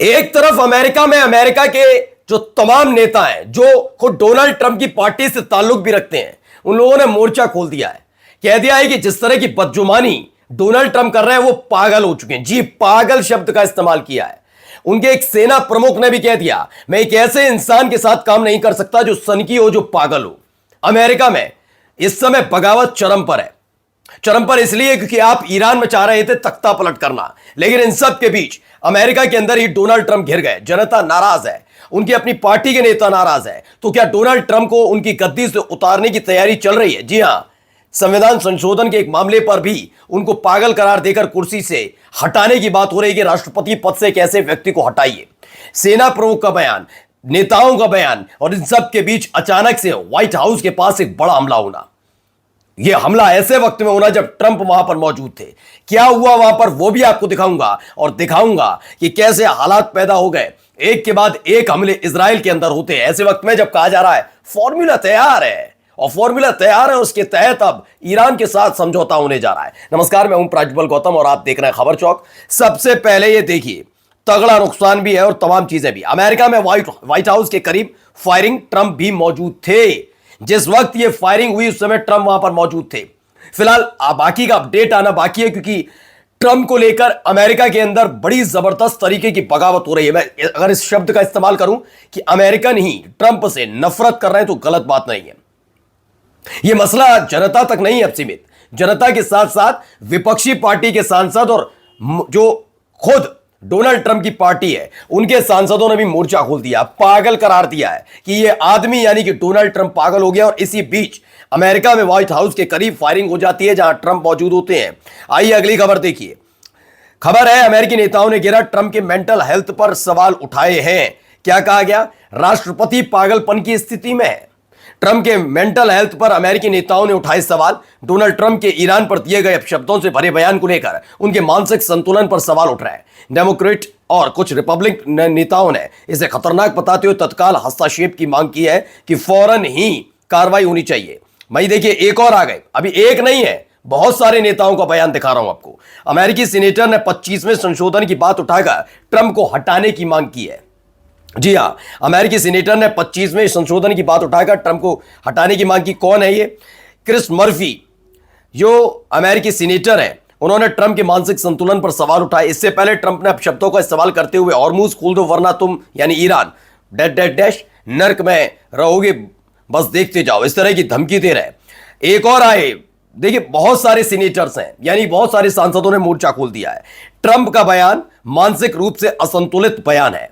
एक तरफ अमेरिका में अमेरिका के जो तमाम नेता हैं जो खुद डोनाल्ड ट्रंप की पार्टी से ताल्लुक भी रखते हैं, उन लोगों ने मोर्चा खोल दिया है। कह दिया है कि जिस तरह की बदजुबानी डोनाल्ड ट्रंप कर रहे हैं वो पागल हो चुके हैं। जी, पागल शब्द का इस्तेमाल किया है। उनके एक सेना प्रमुख ने भी कह दिया, मैं एक ऐसे इंसान के साथ काम नहीं कर सकता जो सनकी हो, जो पागल हो। अमेरिका में इस समय बगावत चरम पर है। चरम पर इसलिए क्योंकि आप ईरान में चाह रहे थे तख्ता पलट करना, लेकिन इन सब के बीच अमेरिका के अंदर ही डोनाल्ड ट्रंप घिर गए। जनता नाराज है, उनकी अपनी पार्टी के नेता नाराज है। तो क्या डोनाल्ड ट्रंप को उनकी गद्दी से उतारने की तैयारी चल रही है? जी हां, संविधान संशोधन के एक मामले पर भी उनको पागल करार देकर कुर्सी से हटाने की बात हो रही है कि राष्ट्रपति पद से एक ऐसे व्यक्ति को हटाइए। सेना प्रमुख का बयान, नेताओं का बयान, और इन सब के बीच अचानक से व्हाइट हाउस के पास एक बड़ा हमला होना। यह हमला ऐसे वक्त में होना जब ट्रंप वहां पर मौजूद थे। क्या हुआ वहां पर वो भी आपको दिखाऊंगा, और दिखाऊंगा कि कैसे हालात पैदा हो गए। एक के बाद एक हमले इजराइल के अंदर होते हैं ऐसे वक्त में जब कहा जा रहा है फॉर्मूला तैयार है, और फॉर्मूला तैयार है, उसके तहत अब ईरान के साथ समझौता होने जा रहा है। नमस्कार, मैं हूं प्राज्वल गौतम और आप देख रहे हैं खबर चौक। सबसे पहले ये देखिए, तगड़ा नुकसान भी है और तमाम चीजें भी। अमेरिका में व्हाइट हाउस के करीब फायरिंग, ट्रंप भी मौजूद थे। जिस वक्त ये फायरिंग हुई उस समय ट्रंप वहां पर मौजूद थे। फिलहाल बाकी का अपडेट आना बाकी है, क्योंकि ट्रंप को लेकर अमेरिका के अंदर बड़ी जबरदस्त तरीके की बगावत हो रही है। मैं अगर इस शब्द का इस्तेमाल करूं कि अमेरिकन ही ट्रंप से नफरत कर रहे हैं तो गलत बात नहीं है। यह मसला जनता तक नहीं है अब सीमित, जनता के साथ साथ विपक्षी पार्टी के सांसद और जो खुद डोनाल्ड ट्रंप की पार्टी है उनके सांसदों ने भी मोर्चा खोल दिया, पागल करार दिया है कि यह आदमी यानी कि डोनाल्ड ट्रंप पागल हो गया। और इसी बीच अमेरिका में व्हाइट हाउस के करीब फायरिंग हो जाती है जहां ट्रंप मौजूद होते हैं। आइए अगली खबर देखिए। खबर है, अमेरिकी नेताओं ने गिरा ट्रंप के मेंटल हेल्थ पर सवाल उठाए हैं। क्या कहा गया? राष्ट्रपति पागलपन की स्थिति में है। ट्रंप के मेंटल हेल्थ पर अमेरिकी नेताओं ने उठाए सवाल। डोनाल्ड ट्रंप के ईरान पर दिए गए शब्दों से भरे बयान को लेकर उनके मानसिक संतुलन पर सवाल उठ रहा है। डेमोक्रेट और कुछ रिपब्लिक नेताओं ने इसे खतरनाक बताते हुए तत्काल हस्तक्षेप की मांग की है कि फौरन ही कार्रवाई होनी चाहिए। वहीं देखिए, एक और आ गए, अभी एक नहीं है, बहुत सारे नेताओं का बयान दिखा रहा हूं आपको। अमेरिकी सीनेटर ने 25वें संशोधन की बात उठाकर ट्रंप को हटाने की मांग की है। जी हां, अमेरिकी सीनेटर ने 25वें संशोधन की बात उठाकर ट्रंप को हटाने की मांग की। कौन है ये? क्रिस मर्फी, जो अमेरिकी सीनेटर है, उन्होंने ट्रंप के मानसिक संतुलन पर सवाल उठाए। इससे पहले ट्रंप ने शब्दों का इस्तेमाल करते हुए हॉर्मुज खोल दो वरना तुम यानी ईरान डैश डैश डैश नर्क में रहोगे, बस देखते जाओ, इस तरह की धमकी दे रहे। एक और आए, देखिए बहुत सारे सीनेटर्स हैं यानी बहुत सारे सांसदों ने मोर्चा खोल दिया है। ट्रंप का बयान मानसिक रूप से असंतुलित बयान है।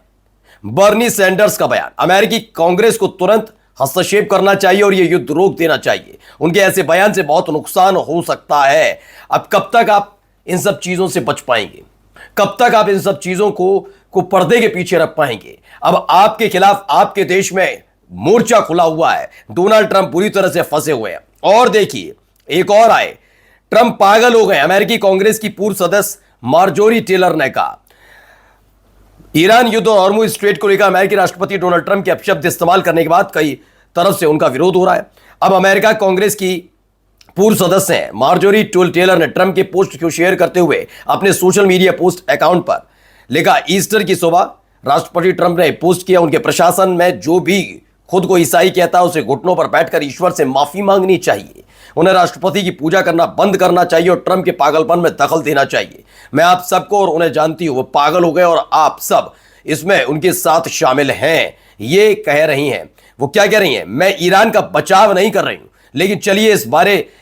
बर्नी सैंडर्स का बयान, अमेरिकी कांग्रेस को तुरंत हस्तक्षेप करना चाहिए और यह युद्ध रोक देना चाहिए। उनके ऐसे बयान से बहुत नुकसान हो सकता है। अब कब तक आप इन सब चीजों से बच पाएंगे? कब तक आप इन सब चीजों को पर्दे के पीछे रख पाएंगे? अब आपके खिलाफ आपके देश में मोर्चा खुला हुआ है। डोनाल्ड ट्रंप बुरी तरह से फंसे हुए हैं। और देखिए, एक और आए, ट्रंप पागल हो गए। अमेरिकी कांग्रेस की पूर्व सदस्य मार्जोरी टेलर ने कहा, ईरान युद्ध और हॉर्मुज स्ट्रेट को लेकर अमेरिकी राष्ट्रपति डोनाल्ड ट्रंप के अपशब्द इस्तेमाल करने के बाद कई तरफ से उनका विरोध हो रहा है। अब अमेरिका कांग्रेस की पूर्व सदस्य हैं मार्जोरी टेलर ने ट्रंप के पोस्ट को शेयर करते हुए अपने सोशल मीडिया पोस्ट अकाउंट पर लिखा, ईस्टर की सुबह राष्ट्रपति ट्रंप ने पोस्ट किया, उनके प्रशासन में जो भी खुद को ईसाई कहता है उसे घुटनों पर बैठकर ईश्वर से माफी मांगनी चाहिए। उन्हें राष्ट्रपति की पूजा करना बंद करना चाहिए और ट्रंप के पागलपन में दखल देना चाहिए। मैं आप सबको और उन्हें जानती हूं, वो पागल हो गए और आप सब इसमें उनके साथ शामिल हैं, ये कह रही हैं। वो क्या कह रही हैं? मैं ईरान का बचाव नहीं कर रही हूं, लेकिन चलिए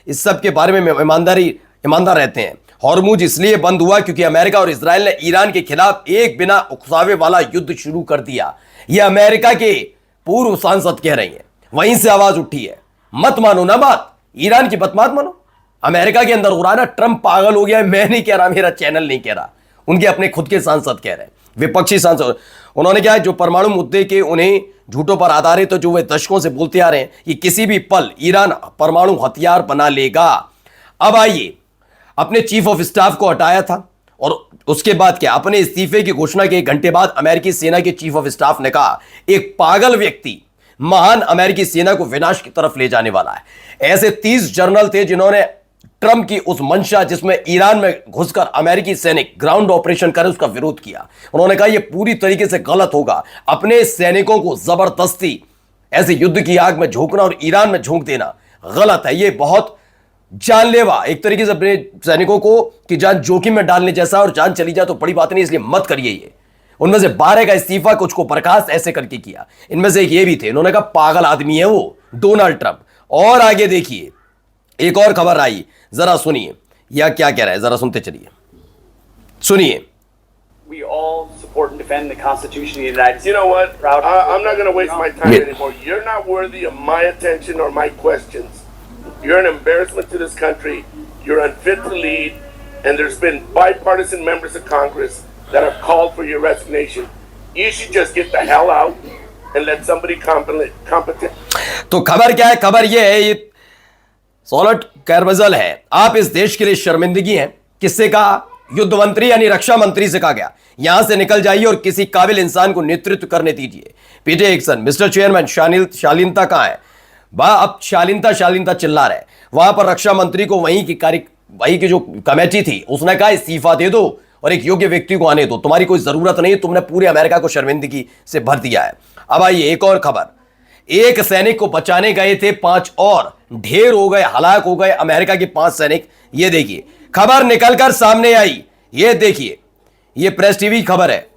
इस सब के बारे में ईमानदार रहते हैं। हॉर्मुज इसलिए बंद हुआ क्योंकि अमेरिका और इजराइल ने ईरान के खिलाफ एक बिना उकसावे वाला युद्ध शुरू कर दिया। यह अमेरिका के पूर्व सांसद कह रही हैं, वहीं से आवाज उठी है। मत मानो ना बात, ईरान की बात मत मानो। अमेरिका के अंदर हो रहा है ना, ट्रंप पागल हो गया। मैं नहीं कह रहा, मेरा चैनल नहीं कह रहा, उनके अपने खुद के सांसद कह रहे हैं, विपक्षी सांसद। उन्होंने क्या है, जो परमाणु मुद्दे के उन्हें झूठों पर आधारित, तो जो वे दशकों से बोलते आ रहे हैं कि किसी भी पल ईरान परमाणु हथियार बना लेगा। अब आइए, अपने चीफ ऑफ स्टाफ को हटाया था और उसके बाद क्या, अपने इस्तीफे की घोषणा के 1 घंटे बाद अमेरिकी सेना के चीफ ऑफ स्टाफ ने कहा, एक पागल व्यक्ति महान अमेरिकी सेना को विनाश की तरफ ले जाने वाला है। ऐसे 30 जनरल थे जिन्होंने ट्रंप की उस मंशा जिसमें ईरान में घुसकर अमेरिकी सैनिक ग्राउंड ऑपरेशन करें उसका विरोध किया। उन्होंने कहा यह पूरी तरीके से गलत होगा, अपने सैनिकों को जबरदस्ती ऐसे युद्ध की आग में झोंकना और ईरान में झोंक देना गलत है। यह बहुत जानलेवा एक तरीके से अपने सैनिकों को की जान जोखिम में डालने जैसा, और जान चली जाए तो बड़ी बात नहीं, इसलिए मत करिए ये। उनमें से 12 का इस्तीफा, कुछ को बर्खास्त ऐसे करके किया। इनमें से एक ये भी थे, इन्होंने कहा पागल आदमी है वो डोनाल्ड ट्रंप। और आगे देखिए एक और खबर आई, जरा सुनिए या क्या कह रहा है, जरा सुनते चलिए, सुनिए। We all support and defend the Constitution of the United States. You know what? Proud- I'm not going to waste my time Yeah. anymore. You're not worthy of my attention or my questions. You're an embarrassment to this country. You're unfit to lead. And there's been bipartisan members of Congress that have called for your resignation. You should just get the hell out and let somebody competent. तो खबर क्या है? खबर यह है, ये solid कैरमजल है। आप इस देश के लिए शर्मिंदगी हैं। किससे कहा? युद्ध मंत्री यानी रक्षा मंत्री से कहा गया, यहां से निकल जाइए और किसी काबिल इंसान को नेतृत्व करने दीजिए। पीटे एक्सन, मिस्टर चेयरमैन, शालीनता कहां है? अब शालीनता चिल्ला रहे। वहां पर रक्षा मंत्री को वहीं की जो कमेटी थी उसने कहा इस्तीफा दे दो और एक योग्य व्यक्ति को आने दो, तुम्हारी कोई जरूरत नहीं, तुमने पूरे अमेरिका को शर्मिंदगी से भर दिया है। अब आइए एक और खबर, एक सैनिक को बचाने गए थे 5 और ढेर हो गए, हलाक हो गए अमेरिका के 5 सैनिक। ये देखिए खबर निकलकर सामने आई, ये देखिए, ये प्रेस टीवी खबर है,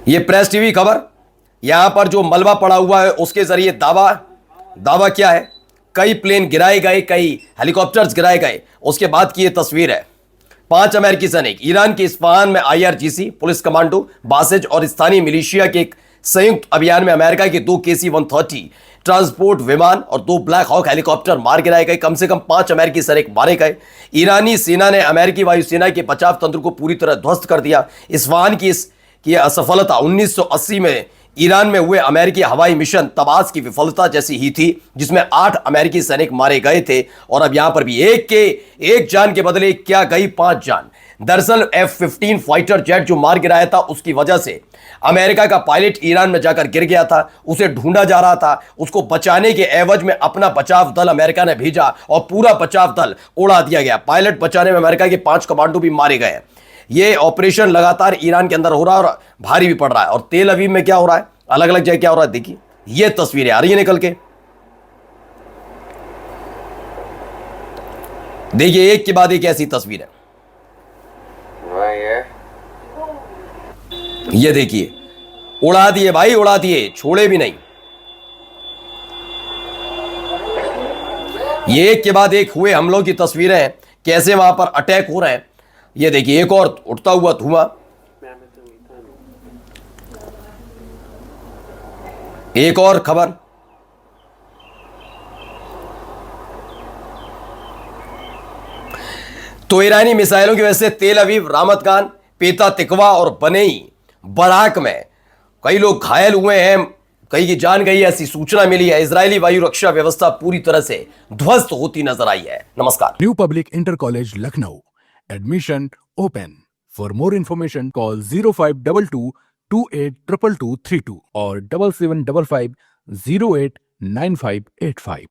ये प्रेस टीवी खबर। यहां पर जो मलबा पड़ा हुआ है उसके जरिए दावा क्या है? कई प्लेन गिराए गए, कई हेलीकॉप्टर्स गिराए गए। उसके बाद की ये तस्वीर है, 5 अमेरिकी सैनिक ईरान के इस्फहान में IRGC पुलिस कमांडो, बासेज और स्थानीय मिलिशिया के एक संयुक्त अभियान में अमेरिका के 2 KC-130 ट्रांसपोर्ट विमान और 2 ब्लैक हॉक हेलीकॉप्टर मार गिराए गए। कम से कम 5 अमेरिकी सैनिक मारे गए। ईरानी सेना ने अमेरिकी वायुसेना के बचाव तंत्र को पूरी तरह ध्वस्त कर दिया। इस्फहान की असफलता 1980 में ईरान में हुए अमेरिकी हवाई मिशन तबास की विफलता जैसी ही थी, जिसमें 8 अमेरिकी सैनिक मारे गए थे। और अब यहां पर भी एक जान के बदले क्या गई 5 जान। दरअसल F-15 फाइटर जेट जो मार गिराया था उसकी वजह से अमेरिका का पायलट ईरान में जाकर गिर गया था, उसे ढूंढा जा रहा था। उसको बचाने के एवज में अपना बचाव दल अमेरिका ने भेजा और पूरा बचाव दल उड़ा दिया गया। पायलट बचाने में अमेरिका के 5 कमांडो भी मारे गए। ये ऑपरेशन लगातार ईरान के अंदर हो रहा है और भारी भी पड़ रहा है। और तेल अवीव में क्या हो रहा है, अलग अलग जगह क्या हो रहा है, देखिए ये तस्वीरें आ रही है निकल के। देखिए एक के बाद एक ऐसी तस्वीर है। ये देखिए उड़ा दिए भाई, उड़ा दिए, छोड़े भी नहीं। ये एक के बाद एक हुए हमलों की तस्वीरें हैं, कैसे वहां पर अटैक हो रहे हैं। ये देखिए एक और उठता हुआ धुआं। एक और खबर, तो ईरानी मिसाइलों की वजह से तेल अवीव, रामत गान, पेता तिकवा और बनेई बराक में कई लोग घायल हुए हैं, कई की जान गई, ऐसी सूचना मिली है। इजरायली वायु रक्षा व्यवस्था पूरी तरह से ध्वस्त होती नजर आई है। नमस्कार। New public inter college Lucknow, admission open. For more information call 0522 282232 और 7755 089585।